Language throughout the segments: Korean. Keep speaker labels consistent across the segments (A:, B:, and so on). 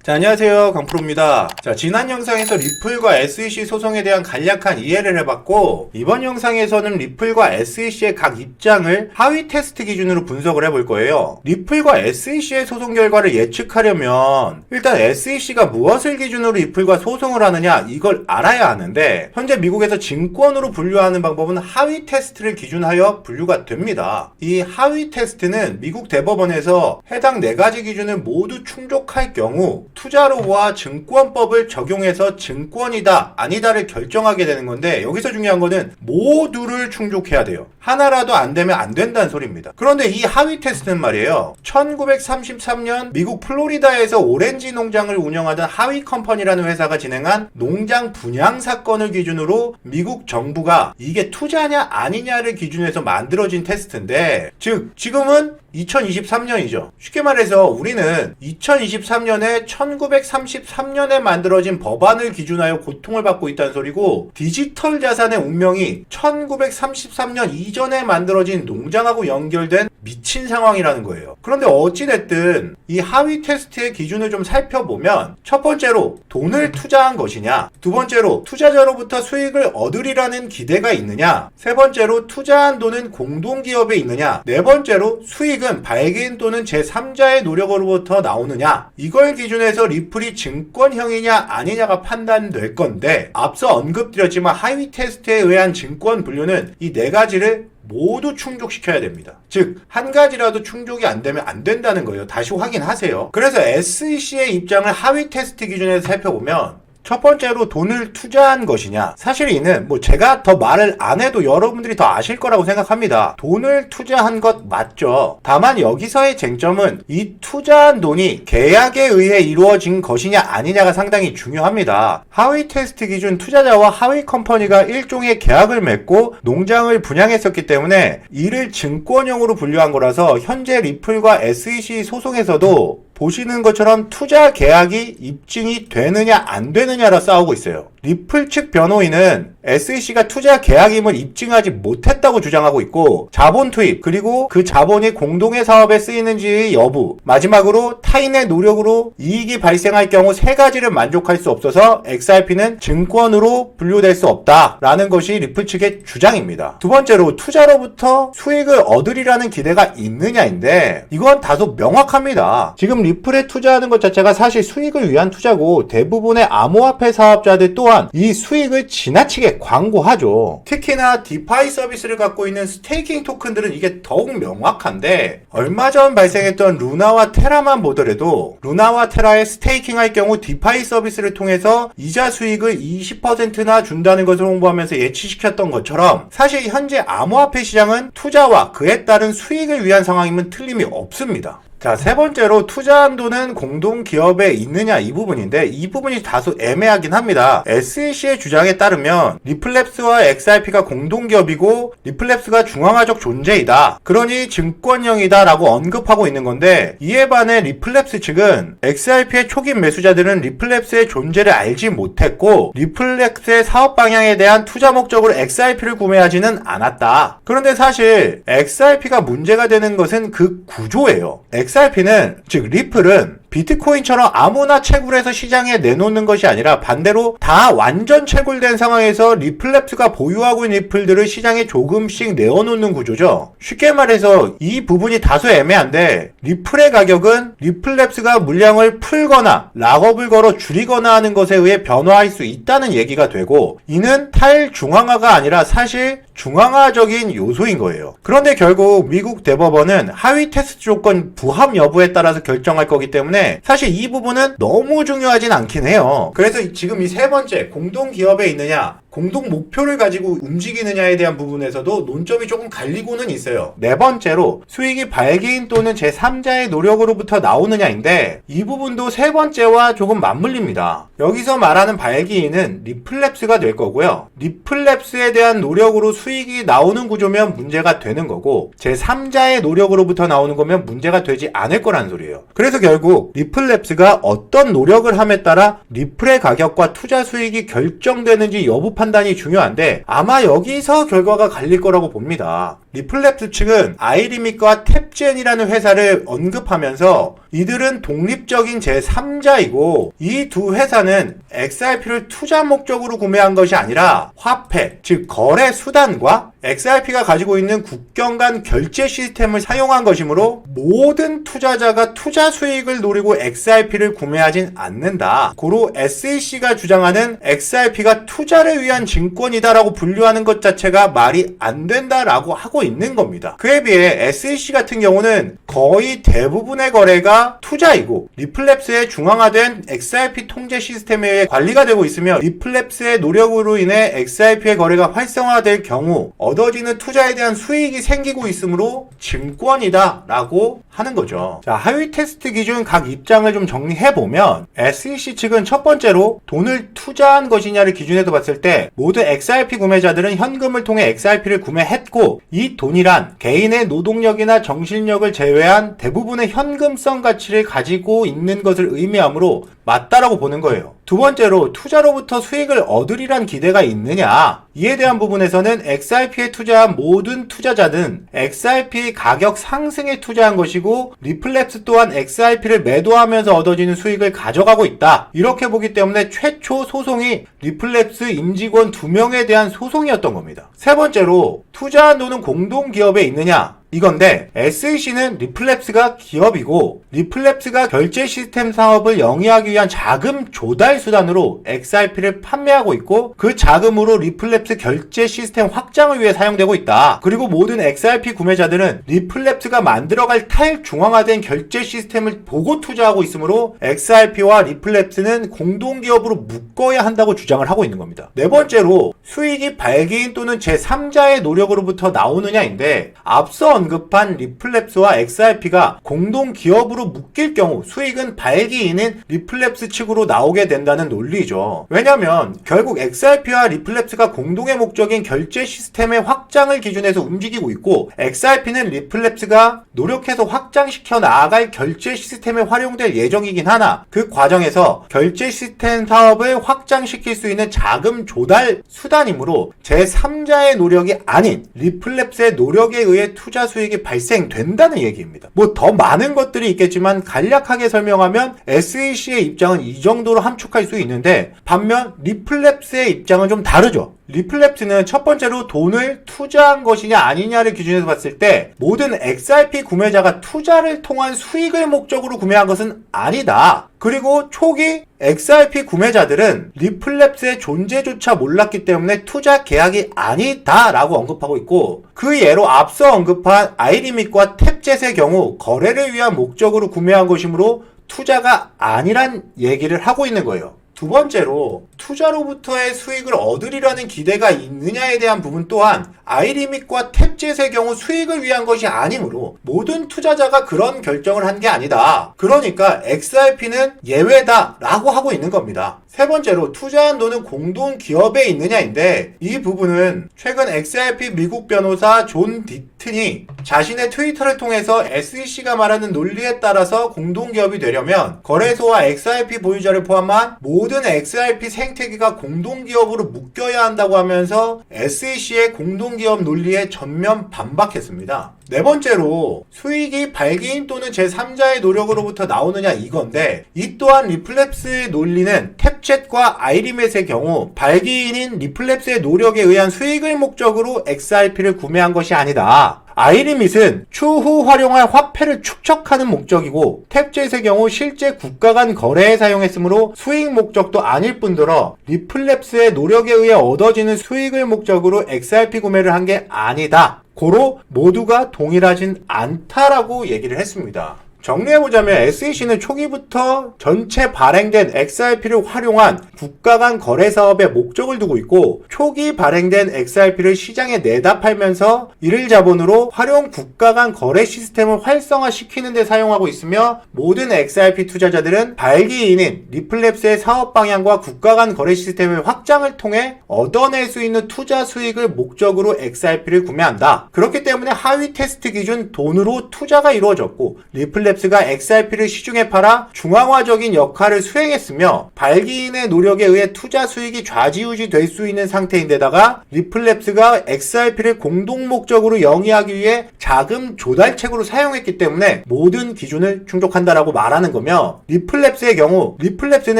A: 자, 안녕하세요. 강프로입니다. 자, 지난 영상에서 리플과 SEC 소송에 대한 간략한 이해를 해봤고, 이번 영상에서는 리플과 SEC의 각 입장을 하위 테스트 기준으로 분석을 해볼 거예요. 리플과 SEC의 소송 결과를 예측하려면 일단 SEC가 무엇을 기준으로 리플과 소송을 하느냐, 이걸 알아야 하는데, 현재 미국에서 증권으로 분류하는 방법은 하위 테스트를 기준하여 분류가 됩니다. 이 하위 테스트는 미국 대법원에서 해당 4가지 기준을 모두 충족할 경우 투자로와 증권법을 적용해서 증권이다 아니다를 결정하게 되는 건데, 여기서 중요한 거는 모두를 충족해야 돼요. 하나라도 안 되면 안 된다는 소리입니다. 그런데 이 하위 테스트는 말이에요, 1933년 미국 플로리다에서 오렌지 농장을 운영하던 하위 컴퍼니라는 회사가 진행한 농장 분양 사건을 기준으로 미국 정부가 이게 투자냐 아니냐를 기준해서 만들어진 테스트인데, 즉 지금은 2023년이죠. 쉽게 말해서 우리는 2023년에 1933년에 만들어진 법안을 기준하여 고통을 받고 있다는 소리고, 디지털 자산의 운명이 1933년 이전에 만들어진 농장하고 연결된 미친 상황이라는 거예요. 그런데 어찌됐든 이 하위 테스트의 기준을 좀 살펴보면, 첫 번째로 돈을 투자한 것이냐, 두 번째로 투자자로부터 수익을 얻으리라는 기대가 있느냐, 세 번째로 투자한 돈은 공동기업에 있느냐, 네 번째로 수익은 발기인 또는 제3자의 노력으로부터 나오느냐, 이걸 기준해서 리플이 증권형이냐 아니냐가 판단될 건데, 앞서 언급드렸지만 하위 테스트에 의한 증권 분류는 이 4가지를 모두 충족시켜야 됩니다. 즉, 한 가지라도 충족이 안 되면 안 된다는 거예요. 다시 확인하세요. 그래서 SEC의 입장을 하위 테스트 기준에서 살펴보면, 첫 번째로 돈을 투자한 것이냐, 사실 이는 제가 더 말을 안 해도 여러분들이 더 아실 거라고 생각합니다. 돈을 투자한 것 맞죠. 다만 여기서의 쟁점은 이 투자한 돈이 계약에 의해 이루어진 것이냐 아니냐가 상당히 중요합니다. 하위 테스트 기준 투자자와 하위 컴퍼니가 일종의 계약을 맺고 농장을 분양했었기 때문에 이를 증권형으로 분류한 거라서, 현재 리플과 SEC 소송에서도 보시는 것처럼 투자 계약이 입증이 되느냐 안 되느냐라 싸우고 있어요. 리플 측 변호인은 SEC가 투자 계약임을 입증하지 못했다고 주장하고 있고, 자본 투입, 그리고 그 자본이 공동의 사업에 쓰이는지의 여부, 마지막으로 타인의 노력으로 이익이 발생할 경우 3가지를 만족할 수 없어서 XRP는 증권으로 분류될 수 없다라는 것이 리플 측의 주장입니다. 두 번째로 투자로부터 수익을 얻으리라는 기대가 있느냐인데, 이건 다소 명확합니다. 지금 리플에 투자하는 것 자체가 사실 수익을 위한 투자고, 대부분의 암호화폐 사업자들 또한 이 수익을 지나치게 광고하죠. 특히나 디파이 서비스를 갖고 있는 스테이킹 토큰들은 이게 더욱 명확한데, 얼마 전 발생했던 루나와 테라만 보더라도, 루나와 테라에 스테이킹 할 경우 디파이 서비스를 통해서 이자 수익을 20%나 준다는 것을 홍보하면서 예치시켰던 것처럼, 사실 현재 암호화폐 시장은 투자와 그에 따른 수익을 위한 상황이면 틀림이 없습니다. 자, 세 번째로 투자한 돈은 공동기업에 있느냐, 이 부분인데, 이 부분이 다소 애매하긴 합니다. SEC의 주장에 따르면 리플랩스와 XRP가 공동기업이고 리플랩스가 중앙화적 존재이다, 그러니 증권형이다 라고 언급하고 있는 건데, 이에 반해 리플랩스 측은 XRP의 초기 매수자들은 리플랩스의 존재를 알지 못했고 리플랩스의 사업 방향에 대한 투자 목적으로 XRP를 구매하지는 않았다. 그런데 사실 XRP가 문제가 되는 것은 그 구조예요. XRP는, 즉 리플은 비트코인처럼 아무나 채굴해서 시장에 내놓는 것이 아니라, 반대로 다 완전 채굴된 상황에서 리플랩스가 보유하고 있는 리플들을 시장에 조금씩 내어놓는 구조죠. 쉽게 말해서 이 부분이 다소 애매한데, 리플의 가격은 리플랩스가 물량을 풀거나 락업을 걸어 줄이거나 하는 것에 의해 변화할 수 있다는 얘기가 되고, 이는 탈중앙화가 아니라 사실 중앙화적인 요소인 거예요. 그런데 결국 미국 대법원은 하위 테스트 조건 부합 여부에 따라서 결정할 거기 때문에 사실 이 부분은 너무 중요하진 않긴 해요. 그래서 지금 이 세 번째, 공동기업에 있느냐, 공동 목표를 가지고 움직이느냐에 대한 부분에서도 논점이 조금 갈리고는 있어요. 네 번째로 수익이 발기인 또는 제3자의 노력으로부터 나오느냐인데, 이 부분도 세 번째와 조금 맞물립니다. 여기서 말하는 발기인은 리플랩스가 될 거고요. 리플랩스에 대한 노력으로 수익이 나오는 구조면 문제가 되는 거고, 제3자의 노력으로부터 나오는 거면 문제가 되지 않을 거라는 소리예요. 그래서 결국 리플랩스가 어떤 노력을 함에 따라 리플의 가격과 투자 수익이 결정되는지 여부 판단이 중요한데, 아마 여기서 결과가 갈릴 거라고 봅니다. 리플랩스 측은 아이리밋과 탭젠이라는 회사를 언급하면서 이들은 독립적인 제3자이고 이 두 회사는 XRP를 투자 목적으로 구매한 것이 아니라 화폐, 즉 거래 수단과 XRP가 가지고 있는 국경 간 결제 시스템을 사용한 것이므로 모든 투자자가 투자 수익을 노리고 XRP를 구매하진 않는다. 고로 SEC가 주장하는 XRP가 투자를 위한 증권이다라고 분류하는 것 자체가 말이 안 된다라고 하고 있는 겁니다. 그에 비해 SEC 같은 경우는 거의 대부분의 거래가 투자이고 리플랩스의 중앙화된 XRP 통제 시스템에 의해 관리가 되고 있으며 리플랩스의 노력으로 인해 XRP의 거래가 활성화될 경우 얻어지는 투자에 대한 수익이 생기고 있으므로 증권이다 라고 하는 거죠. 자, 하위 테스트 기준 각 입장을 좀 정리해보면 SEC 측은 첫 번째로 돈을 투자한 것이냐를 기준에서 봤을 때 모든 XRP 구매자들은 현금을 통해 XRP를 구매했고 이 돈이란 개인의 노동력이나 정신력을 제외한 대부분의 현금성 가치를 가지고 있는 것을 의미하므로 맞다라고 보는 거예요. 두 번째로 투자로부터 수익을 얻으리란 기대가 있느냐, 이에 대한 부분에서는 XRP에 투자한 모든 투자자는 XRP 가격 상승에 투자한 것이고 리플랩스 또한 XRP를 매도하면서 얻어지는 수익을 가져가고 있다, 이렇게 보기 때문에 최초 소송이 리플랩스 임직원 2명에 대한 소송이었던 겁니다. 세 번째로 투자한 돈은 공동기업에 있느냐, 이건데 SEC는 리플랩스가 기업이고 리플랩스가 결제 시스템 사업을 영위하기 위한 자금 조달 수단으로 XRP를 판매하고 있고 그 자금으로 리플랩스 결제 시스템 확장을 위해 사용되고 있다. 그리고 모든 XRP 구매자들은 리플랩스가 만들어갈 탈중앙화된 결제 시스템을 보고 투자하고 있으므로 XRP와 리플랩스는 공동기업으로 묶어야 한다고 주장을 하고 있는 겁니다. 네 번째로 수익이 발기인 또는 제3자의 노력으로부터 나오느냐인데 앞서 언급한 리플랩스와 XRP가 공동기업으로 묶일 경우 수익은 발기인인 리플랩스 측으로 나오게 된다는 논리죠. 왜냐면 결국 XRP와 리플랩스가 공동의 목적인 결제 시스템의 확장을 기준해서 움직이고 있고 XRP는 리플랩스가 노력해서 확장시켜 나아갈 결제 시스템에 활용될 예정이긴 하나 그 과정에서 결제 시스템 사업을 확장시킬 수 있는 자금 조달 수단이므로 제3자의 노력이 아닌 리플랩스의 노력에 의해 투자 수익이 발생된다는 얘기입니다. 뭐 더 많은 것들이 있겠지만 간략하게 설명하면 SEC의 입장은 이 정도로 함축할 수 있는데 반면 리플랩스의 입장은 좀 다르죠. 리플랩스는 첫 번째로 돈을 투자한 것이냐 아니냐를 기준해서 봤을 때 모든 XRP 구매자가 투자를 통한 수익을 목적으로 구매한 것은 아니다. 그리고 초기 XRP 구매자들은 리플랩스의 존재조차 몰랐기 때문에 투자 계약이 아니다 라고 언급하고 있고 그 예로 앞서 언급한 아이리밋과 탭젯의 경우 거래를 위한 목적으로 구매한 것이므로 투자가 아니란 얘기를 하고 있는 거예요. 두 번째로 투자로부터의 수익을 얻으리라는 기대가 있느냐에 대한 부분 또한 아이리밋과 탭젯의 경우 수익을 위한 것이 아니므로 모든 투자자가 그런 결정을 한 게 아니다. 그러니까 XRP는 예외다 라고 하고 있는 겁니다. 세 번째로 투자한 돈은 공동기업에 있느냐인데 이 부분은 최근 XRP 미국 변호사 존 디튼이 자신의 트위터를 통해서 SEC가 말하는 논리에 따라서 공동기업이 되려면 거래소와 XRP 보유자를 포함한 모든 XRP 생태계가 공동기업으로 묶여야 한다고 하면서 SEC의 공동기업 논리에 전면 반박했습니다. 네 번째로 수익이 발기인 또는 제3자의 노력으로부터 나오느냐 이건데 이 또한 리플랩스의 논리는 탭챗과 아이리밋의 경우 발기인인 리플랩스의 노력에 의한 수익을 목적으로 XRP를 구매한 것이 아니다. 아이리밋은 추후 활용할 화폐를 축적하는 목적이고 탭젯의 경우 실제 국가 간 거래에 사용했으므로 수익 목적도 아닐 뿐더러 리플랩스의 노력에 의해 얻어지는 수익을 목적으로 XRP 구매를 한 게 아니다. 고로 모두가 동일하진 않다라고 얘기를 했습니다. 정리해보자면 SEC는 초기부터 전체 발행된 XRP를 활용한 국가 간 거래 사업에 목적을 두고 있고 초기 발행된 XRP를 시장에 내다 팔면서 이를 자본으로 활용 국가 간 거래 시스템을 활성화시키는 데 사용하고 있으며 모든 XRP 투자자들은 발기인인 리플랩스의 사업 방향과 국가 간 거래 시스템의 확장을 통해 얻어낼 수 있는 투자 수익을 목적으로 XRP를 구매한다. 그렇기 때문에 하위 테스트 기준 돈으로 투자가 이루어졌고 리플랩 리플랩스가 XRP를 시중에 팔아 중앙화적인 역할을 수행했으며 발기인의 노력에 의해 투자 수익이 좌지우지 될 수 있는 상태인데다가 리플랩스가 XRP를 공동 목적으로 영위하기 위해 자금 조달책으로 사용했기 때문에 모든 기준을 충족한다라고 말하는 거며, 리플랩스의 경우 리플랩스는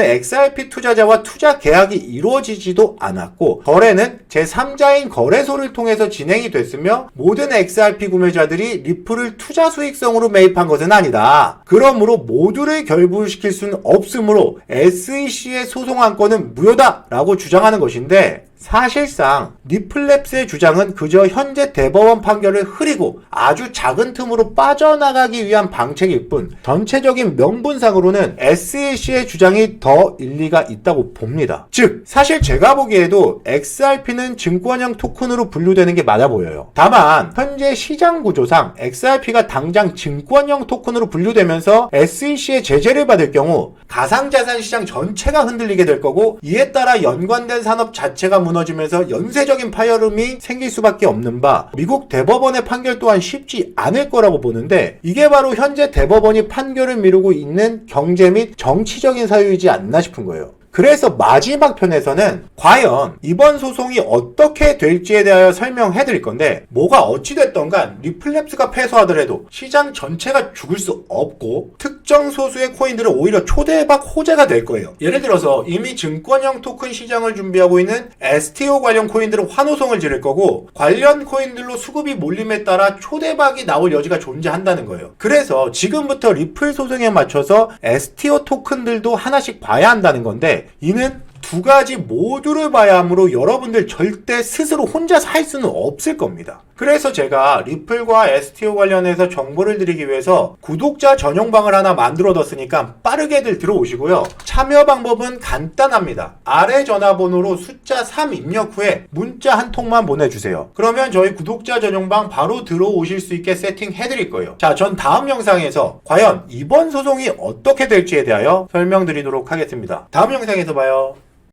A: XRP 투자자와 투자 계약이 이루어지지도 않았고 거래는 제3자인 거래소를 통해서 진행이 됐으며 모든 XRP 구매자들이 리플을 투자 수익성으로 매입한 것은 아니다. 그러므로 모두를 결부시킬 수는 없으므로 SEC의 소송 안건은 무효다라고 주장하는 것인데, 사실상 리플랩스의 주장은 그저 현재 대법원 판결을 흐리고 아주 작은 틈으로 빠져나가기 위한 방책일 뿐, 전체적인 명분상으로는 SEC의 주장이 더 일리가 있다고 봅니다. 즉, 사실 제가 보기에도 XRP는 증권형 토큰으로 분류되는 게 맞아 보여요. 다만 현재 시장 구조상 XRP가 당장 증권형 토큰으로 분류되면서 SEC의 제재를 받을 경우 가상자산 시장 전체가 흔들리게 될 거고, 이에 따라 연관된 산업 자체가 무너지면서 연쇄적인 파열음이 생길 수밖에 없는 바, 미국 대법원의 판결 또한 쉽지 않을 거라고 보는데, 이게 바로 현재 대법원이 판결을 미루고 있는 경제 및 정치적인 사유이지 않나 싶은 거예요. 그래서 마지막 편에서는 과연 이번 소송이 어떻게 될지에 대하여 설명해 드릴 건데, 뭐가 어찌됐던 간 리플랩스가 패소하더라도 시장 전체가 죽을 수 없고 특정 소수의 코인들은 오히려 초대박 호재가 될 거예요. 예를 들어서 이미 증권형 토큰 시장을 준비하고 있는 STO 관련 코인들은 환호성을 지를 거고, 관련 코인들로 수급이 몰림에 따라 초대박이 나올 여지가 존재한다는 거예요. 그래서 지금부터 리플 소송에 맞춰서 STO 토큰들도 하나씩 봐야 한다는 건데, 이는 두 가지 모두를 봐야 하므로 여러분들 절대 스스로 혼자서 할 수는 없을 겁니다. 그래서 제가 리플과 STO 관련해서 정보를 드리기 위해서 구독자 전용방을 하나 만들어뒀으니까 빠르게들 들어오시고요. 참여 방법은 간단합니다. 아래 전화번호로 숫자 3 입력 후에 문자 한 통만 보내주세요. 그러면 저희 구독자 전용방 바로 들어오실 수 있게 세팅해드릴 거예요. 자, 전 다음 영상에서 과연 이번 소송이 어떻게 될지에 대하여 설명드리도록 하겠습니다. 다음 영상에서 봐요.